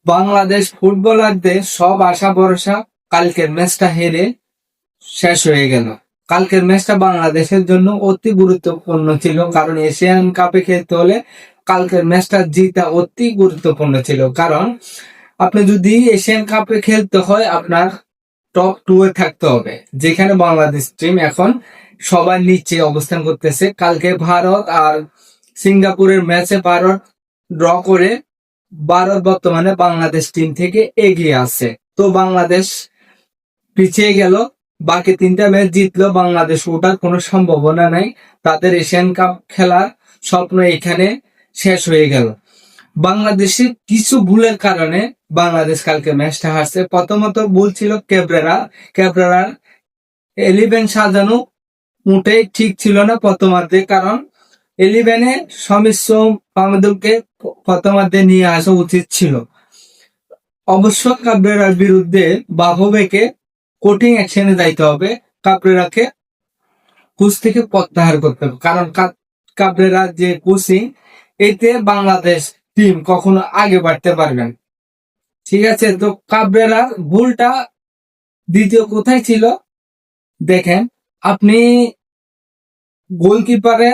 বাংলাদেশ ফুটবলারদের সব আশা ভরসা কালকের ম্যাচটা হেরে শেষ হয়ে গেল। কালকের ম্যাচটা বাংলাদেশের জন্য অতি গুরুত্বপূর্ণ ছিল, কারণ এশিয়ান কাপে খেলতে হলে কালকের ম্যাচটা জিতা অতি গুরুত্বপূর্ণ ছিল। কারণ আপনি যদি এশিয়ান কাপে খেলতে হয়, আপনার টপ টু এ থাকতে হবে, যেখানে বাংলাদেশ টিম এখন সবার নিচে অবস্থান করতেছে। কালকে ভারত আর সিঙ্গাপুরের ম্যাচে ভারত ড্র করে ভারত বর্তমানে বাংলাদেশ টিম থেকে এগিয়ে আছে। তো বাংলাদেশ পিছিয়ে গেল, বাকি তিনটা ম্যাচ জিতলো, বাংলাদেশ ওঠার কোনো সম্ভাবনা নাই। তাদের এশিয়ান কাপ খেলার স্বপ্ন এখানে শেষ হয়ে গেল। বাংলাদেশের কিছু ভুলের কারণে বাংলাদেশ কালকে ম্যাচটা হারছে। প্রথমত ভুল ছিল ক্যাব্রেরার 11 সাজানো মোটেই ঠিক ছিল না প্রথমার্ধে, কারণ 11-এ সমিশ্র মাহমুদুলকে প্রথমার্ধে নিয়ে আসা উচিত ছিল। অবশ্য কাবরেরার বিরুদ্ধে বাফুফেকে কঠিন অ্যাকশনে যাইতে হবে, কাবরেরাকে কোচ থেকে প্রত্যাহার করতে হবে, কারণ কাবরেরার যে কোচিং, এতে বাংলাদেশ টিম কখনো আগে বাড়তে পারবেন। ঠিক আছে, তো কাবরেরার ভুলটা দ্বিতীয় কোথায় ছিল দেখেন, আপনি গোলকিপারে